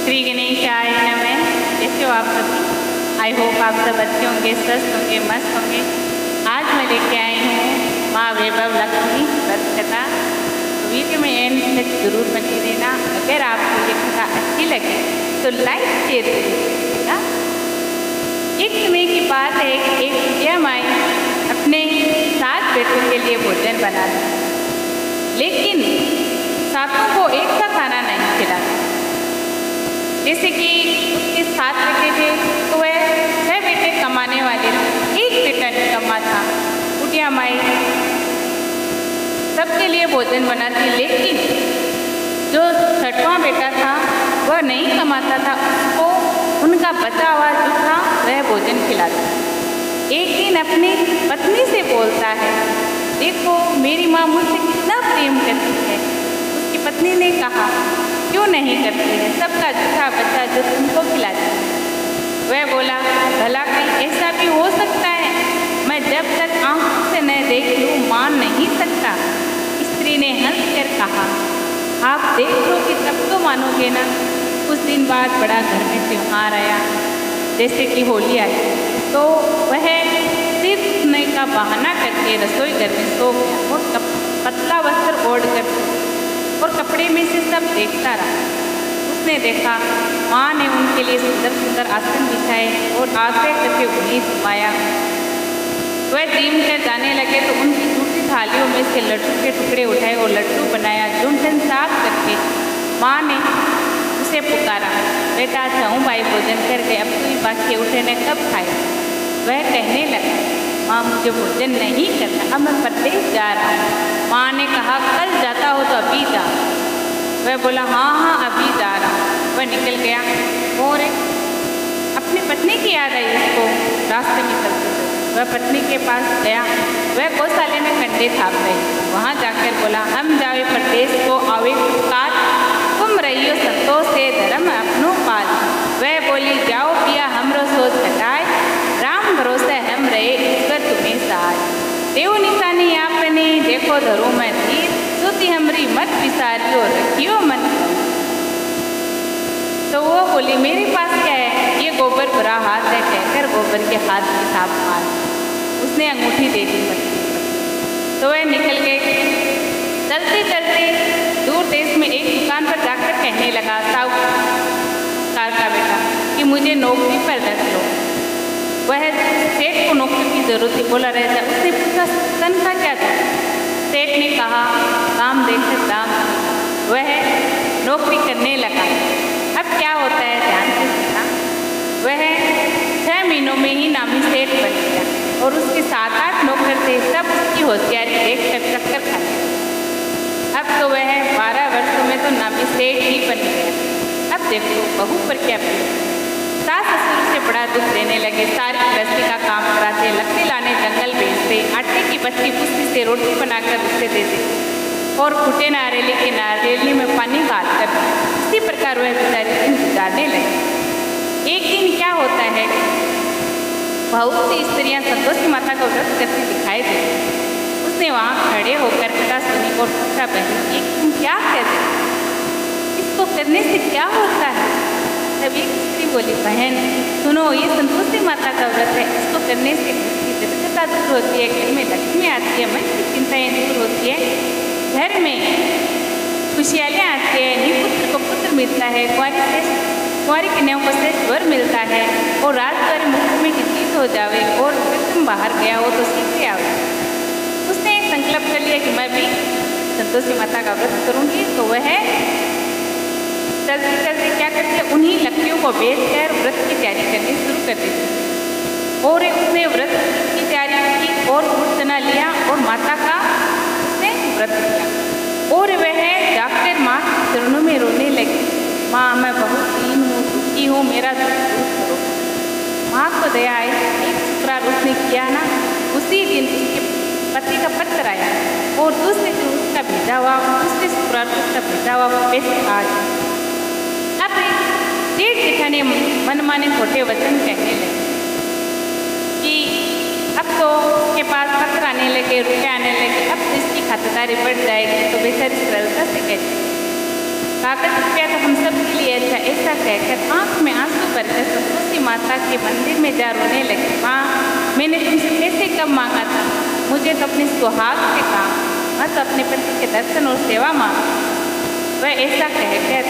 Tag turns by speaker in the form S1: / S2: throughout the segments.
S1: श्री गणेशाय नमः। कैसे हो आप सभी? आई होप आप सब अच्छे होंगे, स्वस्थ होंगे, मस्त होंगे। आज मैं लेके आई हूँ माँ वैभव लक्ष्मी व्रत कथा। तो वीडियो में एंड तक जरूर बने रहना। अगर आपको ये कथा अच्छी लगे तो लाइक शेयर कीजिएगा। एक समय की बात है कि एक बुढ़िया माई अपने 7 बेटों के लिए भोजन बनाती, लेकिन सातों को एक सा खाना नहीं खिलाती। जैसे कि उसके 7 बेटे थे तो वह 6 बेटे कमाने वाले थे, एक बेटा निकम्मा था। बुढ़िया माई सबके लिए भोजन बनाती, लेकिन जो 6वां बेटा था वह नहीं कमाता था, उसको उनका बचा हुआ जो था वह भोजन खिलाता। एक दिन अपनी पत्नी से बोलता है, देखो मेरी माँ मुझसे कितना प्रेम करती है। उसकी पत्नी ने कहा, क्यों नहीं करती है, सबका जूठा बच्चा जो तुमको खिलाती है। वह बोला, भला कहीं ऐसा भी हो सकता है, मैं जब तक आंखों से न देख लूँ मान नहीं सकता। स्त्री ने हंस कर कहा, आप देख लो कि तब तो मानोगे ना। कुछ दिन बाद बड़ा घर में त्योहार आया, जैसे कि होली आई, तो वह सिर धुलने का बहाना करके रसोई घर में सो गया और पतला वस्त्र ओढ़ कर और कपड़े में से सब देखता रहा। उसने देखा माँ ने उनके लिए सुंदर सुंदर आसन बिछाए और आग्रह करके उन्हें घुमाया। वह दीम कर जाने लगे तो उनकी दूसरी थालियों में से लड्डू के टुकड़े उठाए और लड्डू बनाया। झुंझुन साफ करके माँ ने उसे पुकारा, बेटा जाऊँ भाई भोजन कर गए, अब तू बाकी उठे ने कब खाए। वह कहने लगा, माँ मुझे भोजन नहीं करना, अब मैं परदेश जा रहा हूँ। माँ ने कहा, कल जाता हो तो अभी जा। वह बोला, हाँ अभी जा रहा हूँ। वह निकल गया और अपनी पत्नी की याद आई उसको। रास्ते में चलते वह पत्नी के पास गया। वह गौशाले में कंडे थाप रही। वहाँ जाकर बोला, हम जावे परदेश को आवे काज, तुम रहियो संतोष से धर्म अपनो पाल। वह बोली, जाओ पिया हमरो सोच घटाए, राम भरोसे हम रहे ईश्वर तुम्हें सहाय। देव निशानी आपने देखो धरो मैं तीर, सुती हमरी मत विसारियो रखियो मन। तो वो बोली, मेरे पास क्या है, ये गोबर बुरा हाथ है, कहकर गोबर के हाथ की थाप मार। उसने अंगूठी दे दी पत्नी। तो वह निकल गए। चलते चलते दूर देश में एक दुकान पर जाकर कहने लगा, साहूकार का बेटा कि मुझे नौकरी पर रख लो। वह सेठ को नौकरी की जरूरत थी, बोला रहता। उसने पूछा, तनख्वाह क्या था? सेठ ने कहा, काम देखकर दाम। वह नौकरी करने लगा। अब क्या होता है ध्यान से सुनना। वह 6 महीनों में ही नामी सेठ बन गया और उसके 7-8 नौकर थे, सब उसकी होशियारी देखकर चक्कर खाने। अब तो वह 12 वर्षों में तो नामी सेठ ही बन गया। अब देखो बहू पर क्या पड़ी। सास ससुर से बड़ा दुख देने लगे। सारी गृहस्थी का काम कराते, लकड़ी लाने जंगल भेजते, आटे की बस्ती पुस्ती से रोटी बनाकर उसे देते और फूटे नारियल के नारियली में पानी डालकर इसी प्रकार वह बेचारे दिन गुजारने लगे। एक दिन क्या होता है, बहुत सी स्त्रियां संतोषी माता का व्रत करती दिखाई देती। उसने वहाँ खड़े होकर कथा सुनी और पूछा, बहन ये तुम क्या कहते, इसको करने से क्या होता है? तब एक स्त्री बोली, बहन सुनो, ये संतोषी माता का व्रत है, इसको करने से घर की दरिद्रता दूर होती है, घर में लक्ष्मी आती है, मन की चिंताएं दूर होती है, घर में खुशहालियाँ आती है, निपुत्र को पुत्र मिलता है, कुंवारी कन्याओं को श्रेष्ठ वर मिलता है और राजद्वारी मुकुट में की जीत हो जावे और तुम बाहर गया हो तो सीखे आओ। उसने एक संकल्प कर लिया कि मैं भी संतोषी माता का व्रत करूँगी। तो वह चलते चलते क्या करते, उन्हीं लकड़ियों को बेचकर व्रत की तैयारी करनी शुरू कर देती। और उसने व्रत की तैयारी की और गुड़ चना लिया और माता का उसने व्रत किया और वह जाकर माँ के चरणों में रोने लगी, माँ मैं बहुत दीन हूँ, दुखी हूँ, मेरा दुख दूर करो। माँ को दया आई। एक शुक्रार उसने किया ना, उसी दिन उसके पति का पत्र आया और दूसरे दिन उसका भेजा हुआ, दूसरे शुक्रार उसका भेजा हुआ पैसे आ गए। अब सेठ जेठानी मनमाने खोटे वचन कहने लगे कि अब तो उसके पास पत्र आने लगे, रुपये आने लगे, अब तो इसकी खातिरदारी बढ़ जाएगी तो बेचारी सरलता से कहती। कागज रुपया तो हम सब के लिए अच्छा, ऐसा कहकर आंख में आंसू भरकर संतोषी माता के मंदिर में जा रोने लगी। माँ, मैंने तुमसे कैसे कब मांगा था, मुझे तो अपने सुहाग से कहा, बस अपने पति के दर्शन और सेवा मांग। वह ऐसा कहकर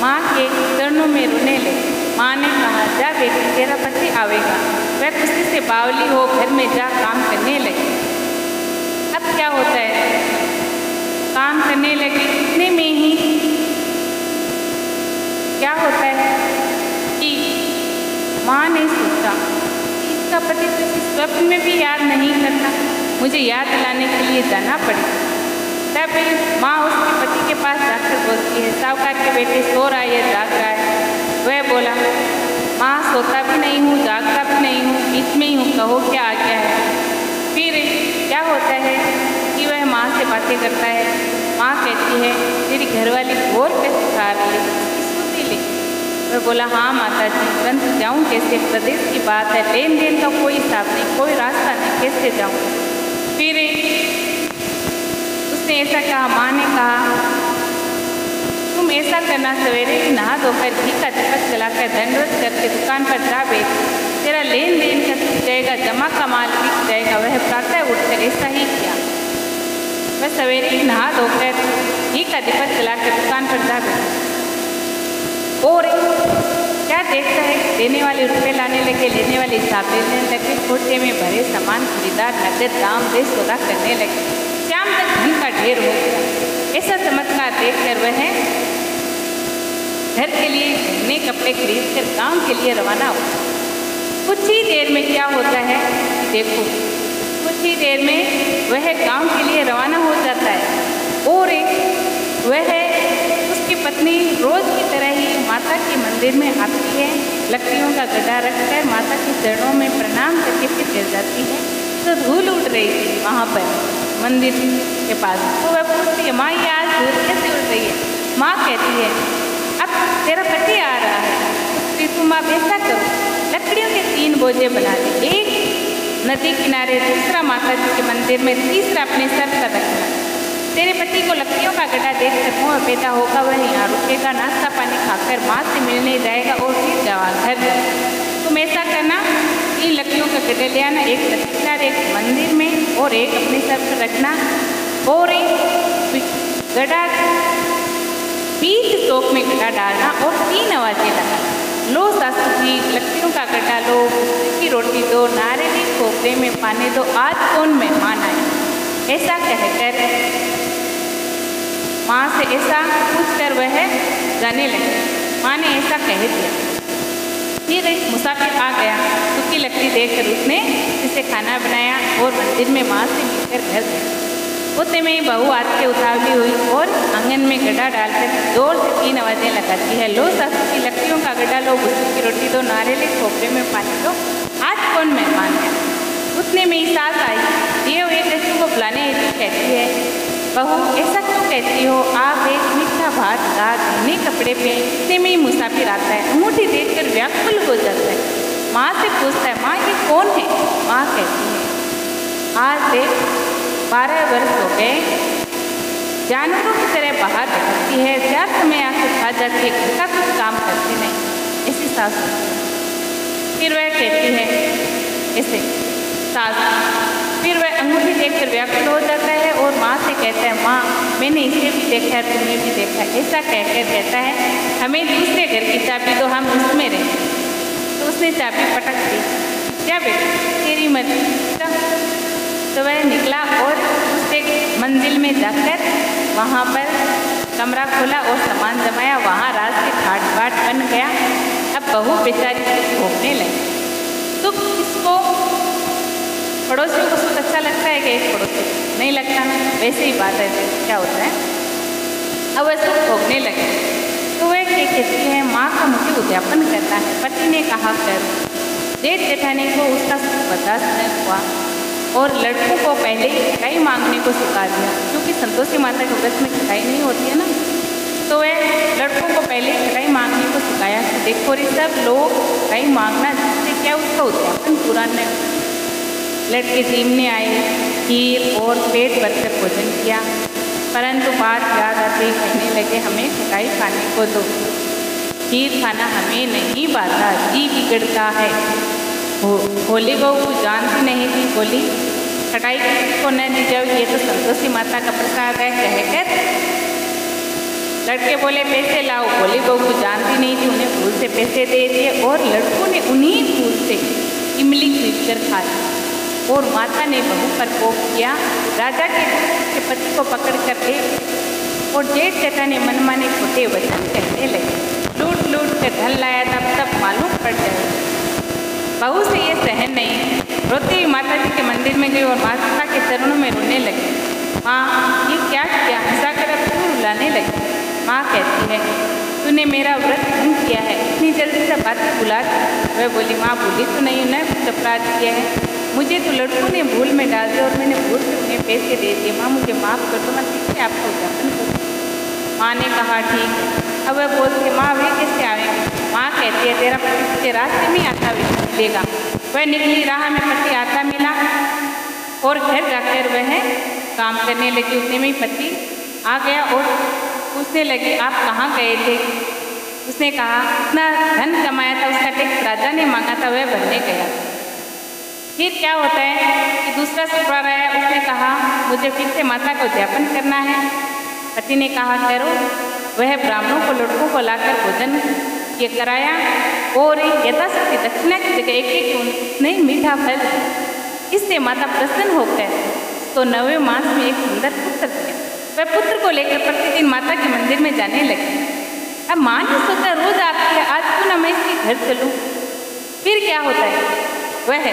S1: माँ के चरणों में रोने लगी। माँ ने कहा, जा बेटी, तेरा पति आवेगा, वह खुशी से बावली हो घर में जा काम करने लगी। अब क्या होता है, काम करने लगी, इतने में ही क्या होता है कि माँ ने सोचा कि इसका पति तो इस स्वप्न में भी याद नहीं करता, मुझे याद दिलाने के लिए जाना पड़ेगा। तब माँ उसके पति के पास जाकर बोलती है, साहूकार के बेटे सो रहा है या जाग रहा है? वह बोला, माँ सोता भी नहीं हूँ, जागता भी नहीं हूँ, बीच में ही हूँ, कहो क्या आ गया है। फिर क्या होता है कि वह माँ से बातें करता है। माँ कहती है, तेरी घरवाली घोर पे सुखा रही है, इसको ले। वह बोला, हाँ माता जी, परंतु जाऊँ कैसे, प्रदेश की बात है, लेन देन का कोई हिसाब नहीं, कोई रास्ता नहीं, कैसे जाऊँ। फिर उसने ऐसा कहा, माँ ने कहा, तुम ऐसा करना, सवेरे ही नहा धोकर घी का दीपक जलाकर दंडवत करके दुकान पर जा बेच, तेरा लेन देन का सीख जाएगा, जमा का माल बिक जाएगा। वह प्रातः उठकर ऐसा ही किया। वह सवेरे ही नहा धोकर घी का दीपक जलाकर दुकान पर जा बेच और क्या देखता है, देने वाले रुपये लाने लगे, लेने वाले हिसाब लेने लगे, कोठे में भरे सामान खरीदार नगद दाम दे सौदा करने लगे। शाम तक धन का ढेर हो गया। ऐसा चमत्कार देखकर वह घर के लिए नए कपड़े खरीद कर गाँव के लिए रवाना हुआ। कुछ ही देर में क्या होता है, देखो, कुछ ही देर में वह गांव के लिए रवाना हो जाता है और वह उसकी पत्नी रोज की तरह ही माता के मंदिर में आती है, लकड़ियों का गड्ढा रखकर माता के चरणों में प्रणाम करके फिर गिर जाती है। तो धूल उड़ रही थी वहाँ पर मंदिर के पास। तो वह पूछती है, माँ ये आज धूल कैसे उड़ रही है? माँ कहती है, अब तेरा पति आ रहा है, फिर तुम आप ऐसा करो, लकड़ियों के 3 बोझे बना दे, एक नदी किनारे, दूसरा माता जी के मंदिर में, तीसरा अपने सर पर रखना। तेरे पति को लकड़ियों का गड्ढा देखकर मोह पैदा होगा, वह यहाँ रुकेगा, नाश्ता पानी खाकर माँ से मिलने जाएगा और फिर जावा घर। तुम ऐसा करना, 3 लकड़ियों का गड्ढे ले आना, एक नदी किनारे, एक मंदिर में और एक अपने सर पर रखना और एक गड्ढा बीच चौक में गड्ढा डालना और 3 आवाज़ें लगाना। लो सासू जी, लकड़ियों का गड्ढा लो, की रोटी दो, नारियल खोपड़े में पानी दो, आज कौन मेहमान आए। ऐसा कहकर माँ से ऐसा पूछकर वह जाने लगी। माँ ने ऐसा कह दिया। फिर एक मुसाफिर आ गया, सूखी लकड़ी देखकर उसने इसे खाना बनाया और मंदिर में माँ से मिलकर घर गया। उतने में बहू हाथ के उतावली हुई और आंगन में गड्ढा डालकर जोर से 3 आवाज़ें लगाती है। लो सासू की, लकड़ियों का गड्ढा लो, भुस्सी की रोटी दो, नारियल खोपड़े में पानी दो, आज कौन मेहमान है। उतने में ही सास आई, ये एक लड़की को बुलाने हेतु कहती है, बहू ऐसा क्यों कहती हो, आप एक मीठा भात दाल नए कपड़े पे। इतने में ही मुसाफिर आता है, अंगूठी देखकर व्याकुल हो जाता है। माँ से पूछता है, माँ ये कौन है। माँ कहती है, आज से 12 वर्ष हो गए, जानवरों की तरह बाहर भटकती है, 4 समय आकर खा जाती है, घर का कुछ काम करती नहीं। ऐसी सास। फिर वह कहती है ऐसे सास, फिर वह अंगूठी देखकर व्याकुल हो जाता है और माँ से कहता है, माँ मैंने इसे भी देखा है, तुम्हें भी देखा है। ऐसा कहकर कहता है, हमें दूसरे घर की चाबी दो, हम उसमें रहें। तो उसने चाबी पटक दी। क्या बेटा, तेरी मर्जी। तो वह निकला और उसके मंदिर में जाकर वहाँ पर कमरा खोला और सामान जमाया। वहाँ रात के ठाट बाट बन गया। अब बहू बेचारी भोगने लगी। तो इसको पड़ोसियों को सुख अच्छा लगता है कि एक पड़ोसी नहीं लगता, वैसे ही बात है। क्या होता है, अब वह सुख भोगने लगे। तो वह क्या कहती है, माँ का मुझे उद्यापन करना है। पति ने कहा कर। जेठ जेठानी को उसका सुख बर्दाश्त नहीं हुआ और लड़कों को पहले ही खटाई मांगने को सिखा दिया, क्योंकि संतोषी माता के व्रत में खटाई नहीं होती है ना। तो वह लड़कों को पहले ही खटाई मांगने को सिखाया कि देखो रे सब लोग खटाई मांगना, जिससे क्या उसका उद्यापन पूरा नहीं। लड़के जीमने आए, खीर और पेट भरकर भोजन किया। परंतु बात याद आते ही कहने लगे हमें खटाई खाने को दो, खीर खाना हमें नहीं भाता, जी बिगड़ता है। होली बहू को जानती नहीं थी, बोली खटाई किसी को न दी जाओ, ये तो संतोषी माता का प्रसाद है कहकर लड़के बोले पैसे लाओ। होली बहू को जानती नहीं थी, उन्हें फूल से पैसे दे दिए और लड़कों ने उन्हीं फूल से इमली खरीद कर खा ली। और माता ने बहू पर कोप किया। राजा के पति को पकड़ कर ले और जेठ जेठा ने मनमाने खोटे वचन कहने लगे, लूट लूट कर धन लाया था, तब मालूम पड़ जाए। बहू से ये सहन नहीं, रोती हुई माता जी के मंदिर में गई और माता के चरणों में रोने लगी। माँ ये क्या किया, हंसाकर अब क्यों रुलाने लगी। माँ कहती है तूने मेरा व्रत भंग किया है, इतनी जल्दी से बातें भुला दी। वह बोली माँ भूली तो नहीं, न कुछ अपराध किया है, मुझे तो लड़कों ने भूल में डाल दिया और मैंने भूल से उन्हें पैसे दे दिए। माँ मुझे माफ़ कर दो, मैं किससे आपको उद्यापन करूँ। माँ ने कहा ठीक है। अब वह बोलती माँ वे कैसे आएंगे। माँ कहती है तेरा पति तुझे रास्ते में आता मिलेगा। वह निकली, राह में पति आता मिला और घर जाकर वह काम करने लगी। उतने में पति आ गया और पूछने लगी आप कहाँ गए थे। उसने कहा इतना धन कमाया था, उसका टैक्स राजा ने मांगा था, वह भरने गया। फिर क्या होता है कि दूसरा शुक्रवार आया, उसने कहा मुझे फिर से माता का उद्यापन करना है। पति ने कहा करो। वह ब्राह्मणों को लड़कों को लाकर भोजन ये कराया और यथाशक्ति दक्षिणा की जगह एक नहीं मीठा फल। इससे माता प्रसन्न होकर तो 9वें मास में एक सुंदर पुत्र दिया। वह पुत्र को लेकर प्रतिदिन माता के मंदिर में जाने लगी। अब माँ ने सोचा रोज आती है, आज क्यों ना मैं इसके घर चलूँ। फिर क्या होता है, वह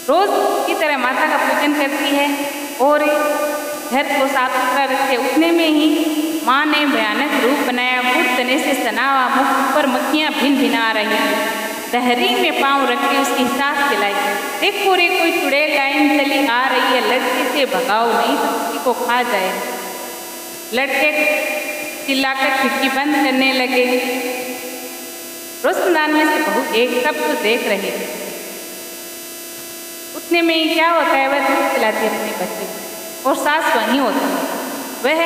S1: रोज की तरह माता का पूजन करती है और घर को साफ सुथरा रखते। उतने में ही माँ ने भयानक रूप बनाया। गुड़ तने से सना हुआ मुख पर मक्खियाँ भिन भिना रही, दहरी में पाँव रख के उसकी सांस खिलाई। देखो रे कोई चुड़ैल लाइन चली आ रही है, लड़के से भगाओ नहीं तो किसी को खा जाए। लड़के चिल्लाकर खिड़की बंद करने लगे। रोशनदान में से बहू एक सब कुछ देख रही थी। उतने में ही क्या होता है, वह दूध पिलाती है अपने बच्चे को और सास वहीं होती है। वह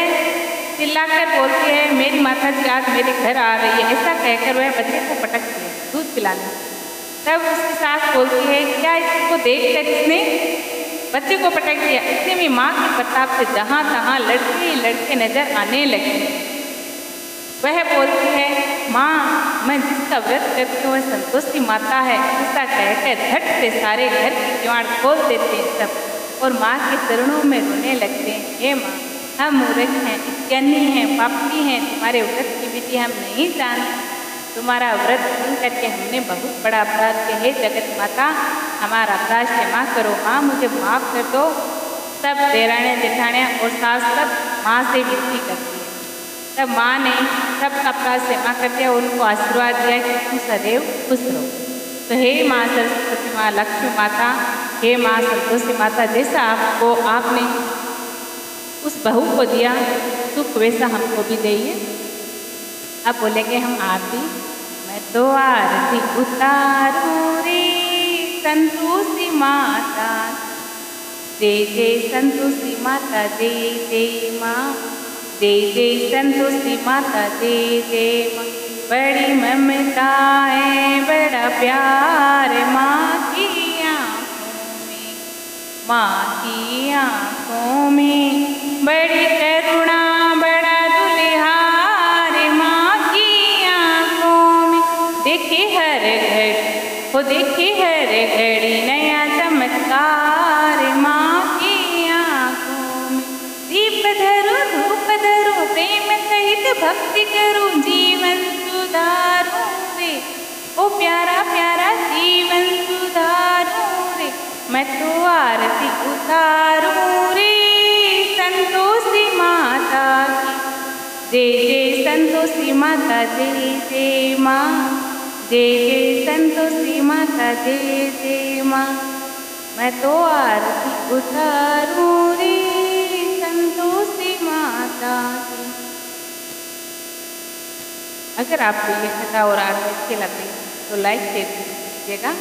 S1: चिल्लाकर बोलती है मेरी माता जी आज मेरे घर आ रही है। ऐसा कहकर वह बच्चे को पटकती है दूध पिलाने। तब उसकी सास बोलती है क्या इसको देखकर इसने बच्चे को पटक दिया। इतने में माँ के प्रताप से जहाँ तहाँ लड़के लड़के नजर आने लगे। वह बोलती है माँ मैं जिसका व्रत करती हूँ वह संतोषी माता है। ऐसा कहकर झट से सारे घर के किवाड़ खोल देते हैं सब और माँ के चरणों में रोने लगते हैं। हे माँ हम मूर्ख हैं, ज्ञानी हैं, पापी हैं, तुम्हारे व्रत की विधि हम नहीं जानते। तुम्हारा व्रत भंग करके हमने बहुत बड़ा अपराध किया है। जगत माता हमारा अपराध क्षमा करो। माँ मुझे माफ़ कर दो। सब देराने जेठानियाँ और सास सब माँ से विनती करती है। तब माँ ने सबका अपराध क्षमा कर दिया और उनको आशीर्वाद दिया कि तुम सदैव खुश रहो। तो हे माँ सरस्वती माँ लक्ष्मी माता, हे माँ संतोषी माता, जैसा आपको आपने उस बहू को दिया सुख वैसा हमको भी दीजिए। अब बोलेंगे हम आरती। मैं तो आरती उतारूं रे संतोषी माता, जय जय संतोषी माता, जय जय माँ, जय जय संतोषी माता, जय जय माँ। बड़ी ममता है बड़ा प्यार माँ की आँखों में, माँ की आँखों में बड़ी करुणा बड़ा दुल्हार माँ की आँखों में। देखे हर घड़ी वो देखे हर घड़ी नया चमत्कार माँ की आँखों में। दीप धरो धूप धरो प्रेम सहित भक्ति करूँ जीवन सुधारूं रे, ओ प्यारा प्यारा जीवन सुधारूं रे। मैं तो आरती उतारूं रे संतोषी माता की, जय जय संतोषी माता, जय जय माँ, जय जय संतोषी माता, जय जय माँ। मैं तो आरती उतारूं रे संतोषी माता की। अगर आपको ये कथा और आरती अच्छी लगे तो लाइक शेयर कीजिएगा।